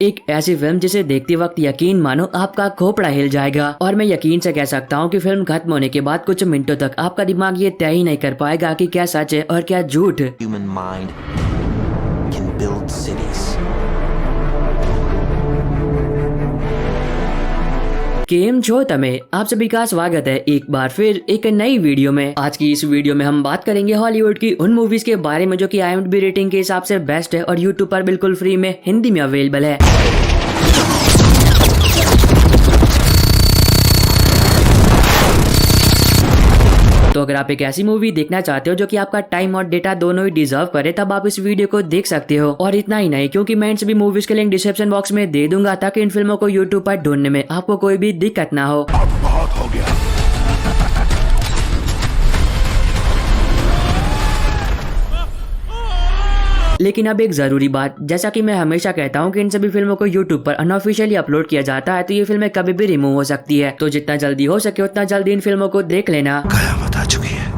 एक ऐसी फिल्म जिसे देखते वक्त यकीन मानो आपका खोपड़ा हिल जाएगा। और मैं यकीन से कह सकता हूँ कि फिल्म खत्म होने के बाद कुछ मिनटों तक आपका दिमाग ये तय ही नहीं कर पाएगा कि क्या सच है और क्या झूठ। Human mind can build cities. केम छो तमे आप सभी का स्वागत है एक बार फिर एक नई वीडियो में। आज की इस वीडियो में हम बात करेंगे हॉलीवुड की उन मूवीज के बारे में जो कि IMDb रेटिंग के हिसाब से बेस्ट है और यूट्यूब पर बिल्कुल फ्री में हिंदी में अवेलेबल है। तो अगर आप एक ऐसी मूवी देखना चाहते हो जो कि आपका टाइम और डेटा दोनों ही डिजर्व करे तब आप इस वीडियो को देख सकते हो। और इतना ही नहीं, क्योंकि मैं इन सभी मूवीज के लिंक डिस्क्रिप्शन बॉक्स में दे दूंगा ताकि इन फिल्मों को यूट्यूब पर ढूंढने में आपको कोई भी दिक्कत ना हो। बहुत हो गया। लेकिन अब एक जरूरी बात, जैसा कि मैं हमेशा कहता हूँ कि इन सभी फिल्मों को YouTube पर अनऑफिशियली अपलोड किया जाता है, तो ये फिल्में कभी भी रिमूव हो सकती है। तो जितना जल्दी हो सके उतना जल्दी इन फिल्मों को देख लेना। कयामत आ चुकी है।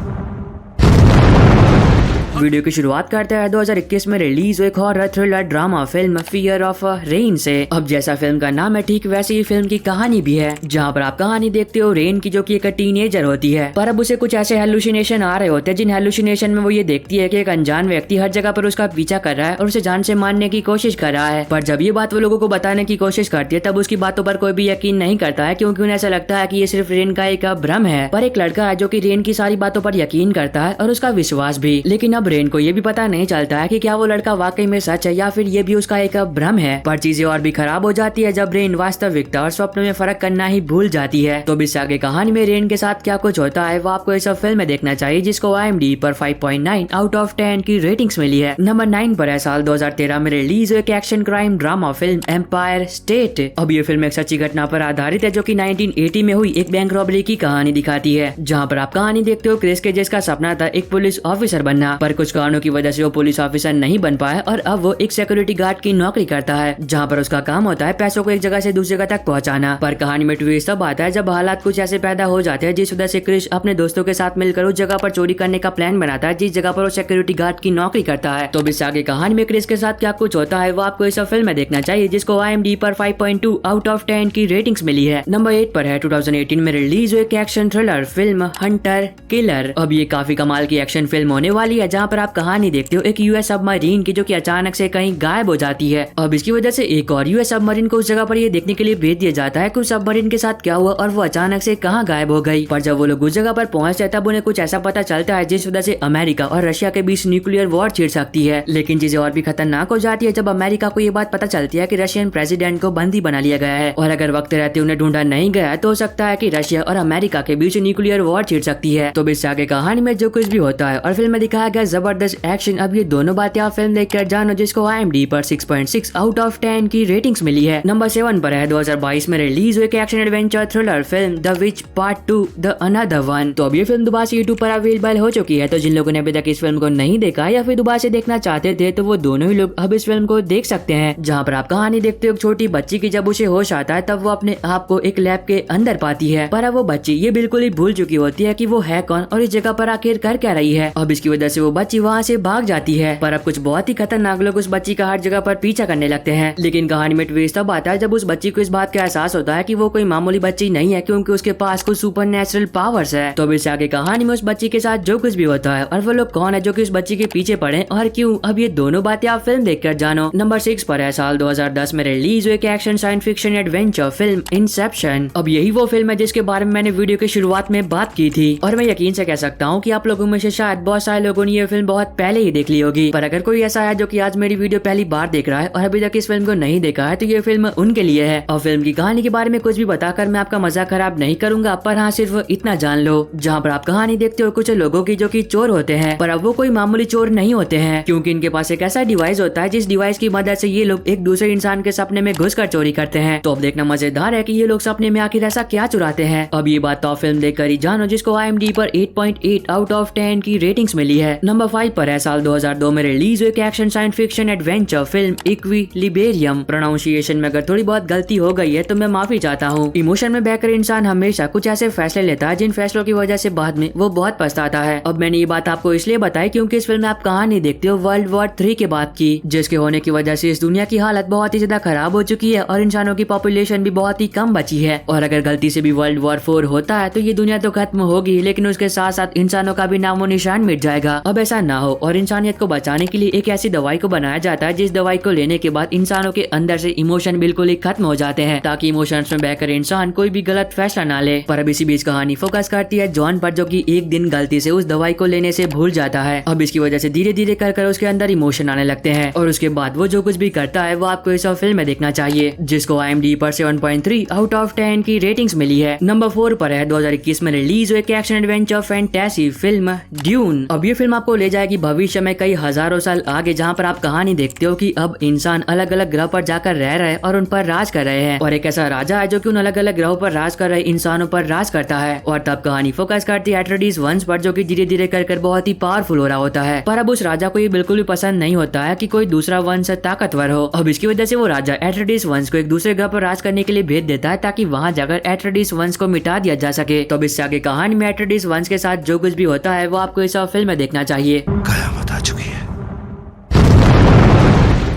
वीडियो की शुरुआत करते हैं 2021 में रिलीज हुई एक horror thriller drama film fear of rain से। अब जैसा फिल्म का नाम है ठीक वैसे ही फिल्म की कहानी भी है, जहाँ पर आप कहानी देखते हो रेन की, जो कि एक टीनेजर होती है। पर अब उसे कुछ ऐसे हेलुसिनेशन आ रहे होते हैं जिन हेलुसिनेशन में वो ये देखती है कि एक अनजान व्यक्ति हर जगह पर उसका पीछा कर रहा है और उसे जान से मारने की कोशिश कर रहा है। पर जब ये बात वो लोगों को बताने की कोशिश करती है तब उसकी बातों पर कोई भी यकीन नहीं करता है, क्योंकि उन्हें ऐसा लगता है कि ये सिर्फ रेन का एक भ्रम है। पर एक लड़का है जो कि रेन की सारी बातों पर यकीन करता है और उसका विश्वास भी। लेकिन अब रेन को ये भी पता नहीं चलता है कि क्या वो लड़का वाकई में सच है या फिर ये भी उसका एक भ्रम है। पर चीजें और भी खराब हो जाती है जब रेन वास्तविकता और स्वप्न में फर्क करना ही भूल जाती है। तो इससे आगे कहानी में रेन के साथ क्या कुछ होता है वो आपको इस फिल्म में देखना चाहिए, जिसको IMDb पर 5.9 आउट ऑफ 10 की रेटिंग्स मिली है। नंबर 9 पर है साल 2013 में रिलीज हुई एक action crime drama film Empire State. अब ये फिल्म एक सच्ची घटना पर आधारित है जो कि 1980 में हुई एक बैंक रॉबरी की कहानी दिखाती है, जहाँ पर आप कहानी देखते हो क्रिस के जिसका सपना था एक पुलिस ऑफिसर बनना, पर कुछ कारणों की वजह से वो पुलिस ऑफिसर नहीं बन पाया और अब वो एक सिक्योरिटी गार्ड की नौकरी करता है, जहाँ पर उसका काम होता है पैसों को एक जगह से दूसरी जगह तक पहुँचाना। पर कहानी में ट्विस्ट तब आता है जब हालात कुछ ऐसे पैदा हो जाते हैं जिस वजह से क्रिस अपने दोस्तों के साथ मिलकर उस जगह पर चोरी करने का प्लान बनाता है जिस जगह पर वो सिक्योरिटी गार्ड की नौकरी करता है। तो इससे आगे कहानी में क्रिस के साथ क्या कुछ होता है वो आपको इस फिल्म में देखना चाहिए, जिसको IMDb पर 5.2 आउट ऑफ 10 की रेटिंग्स मिली है। नंबर 8 पर है 2018 में रिलीज हुई एक action thriller film Hunter killer. अब ये काफी कमाल की एक्शन फिल्म होने वाली है, जहाँ पर आप कहानी देखते हो एक US सबमरीन की जो कि अचानक से कहीं गायब हो जाती है। अब इसकी वजह से एक और US सबमरीन को उस जगह पर ये देखने के लिए भेज दिया जाता है कि उस सबमरीन के साथ क्या हुआ और वो अचानक से कहाँ गायब हो गई। पर जब वो लोग उस जगह पर पहुंचते हैं तब उन्हें कुछ ऐसा पता चलता है जिस वजह से अमेरिका और रशिया के बीच न्यूक्लियर वॉर छिड़ सकती है। लेकिन चीजें और भी खतरनाक हो जाती है जब अमेरिका को ये बात पता चलती है कि रशियन प्रेसिडेंट को बंदी बना लिया गया है और अगर वक्त रहते उन्हें ढूंढा नहीं गया तो हो सकता है कि रशिया और अमेरिका के बीच न्यूक्लियर वॉर छिड़ सकती है। तो इससे आगे कहानी में जो कुछ भी होता है और फिल्म में दिखाया गया जबरदस्त एक्शन, अब ये दोनों बातें आप फिल्म देखकर जानो, जिसको IMDb पर 6.6 आउट ऑफ 10 की रेटिंग्स मिली है। नंबर 7 पर है 2022 में रिलीज हुई एक action adventure thriller film the which part 2 the another one. तो अब ये फिल्म दोबारा से YouTube पर अवेलेबल हो चुकी है, तो जिन लोगों ने अभी तक इस फिल्म को नहीं देखा या फिर दोबारा से देखना चाहते थे तो वो दोनों ही लोग अब इस फिल्म को देख सकते हैं, जहाँ पर आप कहानी देखते हो एक छोटी बच्ची की जब उसे होश आता है तब वो अपने आप को एक लैब के अंदर पाती है। पर अब वो बच्ची ये बिल्कुल ही भूल चुकी होती है कि वो है कौन और इस जगह पर आखिर कर क्या रही है। अब इसकी वजह से वो बच्ची वहाँ से भाग जाती है, पर अब कुछ बहुत ही खतरनाक लोग उस बच्ची का हर जगह पर पीछा करने लगते हैं। लेकिन कहानी में ट्विस्ट तब आता है जब उस बच्ची को इस बात का एहसास होता है कि वो कोई मामूली बच्ची नहीं है, क्योंकि उसके पास कुछ सुपरनैचुरल पावर्स है। तो इससे आगे कहानी में उस बच्ची के साथ जो कुछ भी होता है और वो लोग कौन है जो कि उस बच्ची के पीछे पड़े और क्यों, अब ये दोनों बातें आप फिल्म देखकर जानो। नंबर 6 पर है साल 2010 में रिलीज हुई एक action science fiction adventure film Inception. अब यही वो फिल्म है जिसके बारे में मैंने वीडियो की शुरुआत में बात की थी और मैं यकीन से कह सकता हूँ कि आप लोगों में से शायद बहुत सारे लोगों ने ये फिल्म बहुत पहले ही देख ली होगी। पर अगर कोई ऐसा है जो कि आज मेरी वीडियो पहली बार देख रहा है और अभी तक इस फिल्म को नहीं देखा है तो ये फिल्म उनके लिए है। और फिल्म की कहानी के बारे में कुछ भी बताकर मैं आपका मजाक खराब नहीं करूंगा, पर हाँ सिर्फ इतना जान लो, जहाँ पर आप कहानी देखते हो कुछ लोगों की जो कि चोर होते हैं, पर अब वो कोई मामूली चोर नहीं होते हैं, क्योंकि इनके पास एक ऐसा डिवाइस होता है जिस डिवाइस की मदद से ये लोग एक दूसरे इंसान के सपने में घुसकर चोरी करते हैं। तो अब देखना मजेदार है कि ये लोग सपने में आखिर ऐसा क्या चुराते हैं। अब ये बात तो फिल्म देखकर ही जानो, जिसको IMDb पर 8.8 आउट ऑफ 10 की रेटिंग्स मिली है। नंबर नंबर 5 पर है साल 2002 में रिलीज हुई एक action science fiction adventure film equilibrium. Pronunciation में अगर थोड़ी बहुत गलती हो गई है तो मैं माफी चाहता हूँ। इमोशन में बहकर इंसान हमेशा कुछ ऐसे फैसले लेता है जिन फैसलों की वजह से बाद में वो बहुत पछताता है। अब मैंने ये बात आपको इसलिए बताई क्योंकि इस फिल्म में आप कहानी देखते हो वर्ल्ड वॉर 3 के बाद की, जिसके होने की वजह से इस दुनिया की हालत बहुत ही ज्यादा खराब हो चुकी है और इंसानों की पॉपुलेशन भी बहुत ही कम बची है। और अगर गलती से भी वर्ल्ड वॉर 4 होता है तो ये दुनिया तो खत्म होगी, लेकिन उसके साथ साथ इंसानों का भी नामो निशान मिट जाएगा। अब ऐसा ना हो और इंसानियत को बचाने के लिए एक ऐसी दवाई को बनाया जाता है जिस दवाई को लेने के बाद इंसानों के अंदर से इमोशन बिल्कुल ही खत्म हो जाते हैं, ताकि इमोशंस में बहकर इंसान कोई भी गलत फैसला ना ले। पर अब इसी बीच कहानी फोकस करती है जॉन पर, जो कि एक दिन गलती से उस दवाई को लेने से भूल जाता है। अब इसकी वजह से धीरे धीरे कर उसके अंदर इमोशन आने लगते हैं और उसके बाद वो जो कुछ भी करता है वो आपको इस फिल्म में देखना चाहिए, जिसको IMDb पर 7.3 आउट ऑफ 10 की रेटिंग्स मिली है। नंबर 4 पर है 2021 में रिलीज हुई एक action adventure fantasy film dune. अब ये फिल्म आपको ले जाएगी भविष्य में कई हजारों साल आगे, जहाँ पर आप कहानी देखते हो कि अब इंसान अलग अलग ग्रह पर जाकर रह रहे हैं और उन पर राज कर रहे हैं, और एक ऐसा राजा है जो कि उन अलग अलग ग्रहों पर राज कर रहे इंसानों पर राज करता है। और तब कहानी फोकस करती है एट्रेडिस वंश पर, जो कि धीरे धीरे कर बहुत ही पावरफुल हो रहा होता है। पर अब उस राजा को ये बिल्कुल भी पसंद नहीं होता है कि कोई दूसरा वंश ताकतवर हो। अब इसकी वजह से वो राजा एट्रेडिस वंश को एक दूसरे ग्रह पर राज करने के लिए भेज देता है, ताकि वहाँ जाकर एट्रेडिस वंश को मिटा दिया जा सके। तो अब इससे आगे कहानी में एट्रेडिस वंश के साथ जो कुछ भी होता है वो आपको इस फिल्म में देखना चाहिए। कयामत आ चुकी है।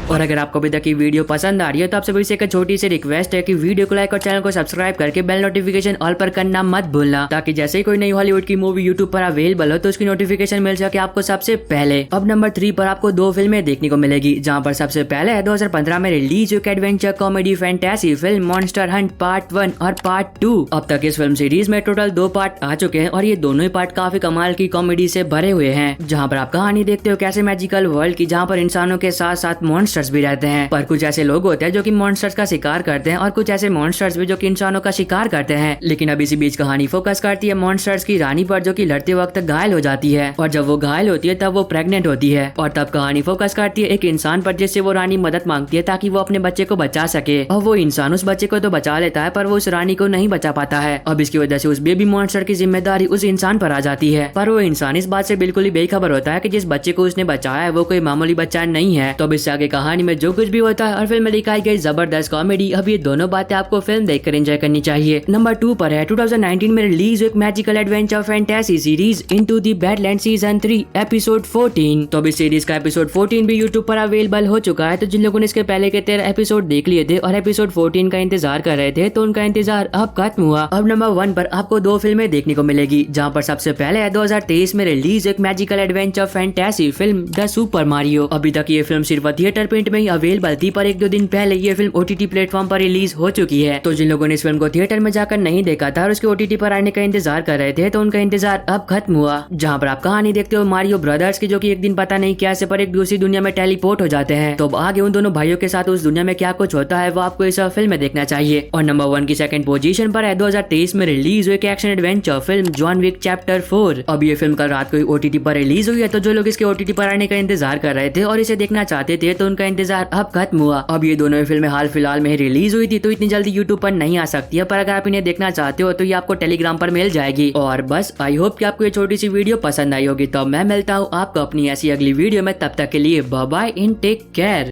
और अगर आपको अभी तक की वीडियो पसंद आ रही है तो आपसे बस एक छोटी सी रिक्वेस्ट है कि वीडियो को लाइक और चैनल को सब्सक्राइब करके बेल नोटिफिकेशन ऑल पर करना मत भूलना, ताकि जैसे ही कोई नई हॉलीवुड की मूवी यूट्यूब पर अवेलेबल हो तो उसकी नोटिफिकेशन मिल सके आपको सबसे पहले। अब नंबर 3 पर आपको 2 फिल्में देखने को मिलेगी, जहाँ पर सबसे पहले है 2015 में रिलीज हुई adventure comedy fantasy film monster Hunt part 1 और पार्ट 2। अब तक इस फिल्म सीरीज में टोटल 2 पार्ट आ चुके हैं और ये दोनों ही पार्ट काफी कमाल की कॉमेडी से भरे हुए हैं, जहाँ पर आप कहानी देखते हो कैसे मैजिकल वर्ल्ड की, जहाँ पर इंसानों के साथ साथ मॉन्स्टर्स भी रहते हैं। पर कुछ ऐसे लोग होते हैं जो कि मॉन्स्टर्स का शिकार करते हैं और कुछ ऐसे मॉन्स्टर्स भी जो कि इंसानों का शिकार करते हैं। लेकिन अब इसी बीच कहानी फोकस करती है मॉन्स्टर्स की रानी पर, जो कि लड़ते वक्त घायल हो जाती है, और जब वो घायल होती है तब वो प्रेग्नेंट होती है। और तब कहानी फोकस करती है एक इंसान पर, जिससे वो रानी मदद मांगती है ताकि वो अपने बच्चे को बचा सके। और वो इंसान उस बच्चे को तो बचा लेता है पर वो उस रानी को नहीं बचा पाता है। अब इसकी वजह से उस बेबी मॉन्स्टर की जिम्मेदारी उस इंसान पर आ जाती है, पर वो इंसान इस बात से बिल्कुल ही बेखबर होता है कि जिस बच्चे को उसने बचाया है वो कोई मामूली बच्चा नहीं है। तो अब इससे आगे कहानी में जो कुछ भी होता है और फिल्म में दिखाई गई जबरदस्त कॉमेडी, अब ये दोनों बातें आपको फिल्म देखकर एंजॉय करनी चाहिए। नंबर 2 पर है 2019 में रिलीज एक magical adventure fantasy series into the badland season 3 episode 14। तो अब इस सीरीज का एपिसोड 14 भी यूट्यूब पर अवेलेबल हो चुका है। तो जिन लोगों ने इसके पहले के 13 एपिसोड देख लिए थे और एपिसोड 14 का इंतजार कर रहे थे तो उनका इंतजार अब खत्म हुआ। अब नंबर 1 पर आपको 2 फिल्में देखने को मिलेगी, जहाँ पर सबसे पहले है 2023 में रिलीज एक magical adventure fantasy film the super Mario. अभी तक ये फिल्म सिर्फ थिएटर प्रिंट में ही अवेलेबल थी, पर 1-2 दिन पहले ये फिल्म OTT प्लेटफॉर्म पर रिलीज हो चुकी है। तो जिन लोगों ने इस फिल्म को थिएटर में जाकर नहीं देखा था और उसके OTT पर आने का इंतजार कर रहे थे तो उनका इंतजार अब खत्म हुआ, जहाँ पर आप कहानी देखते हो मारियो ब्रदर्स की, जो कि एक दिन पता नहीं कैसे पर एक दूसरी दुनिया में टेलीपोर्ट हो जाते हैं। तो अब आगे उन दोनों भाइयों के साथ उस दुनिया में क्या कुछ होता है वो आपको इस फिल्म में देखना चाहिए। और नंबर 1 की सेकंड पोजीशन पर है 2023 में रिलीज हुई एक action adventure film John Wick chapter 4। अब ये फिल्म कल रात को OTT पर रिलीज हुई है, तो जो लोग इसके OTT पर आने का इंतजार कर रहे थे और इसे देखना चाहते थे तो उनका इंतजार अब खत्म हुआ। अब ये दोनों फिल्में हाल फिलहाल में रिलीज हुई थी, तो इतनी जल्दी यूट्यूब पर नहीं आ सकती है, पर अगर आप इन्हें देखना चाहते हो तो ये आपको टेलीग्राम पर मिल जाएगी। और बस आई होप कि आपको ये छोटी सी वीडियो पसंद आई होगी। तो मैं मिलता हूँ आपको अपनी ऐसी अगली वीडियो में, तब तक के लिए bye bye and take care.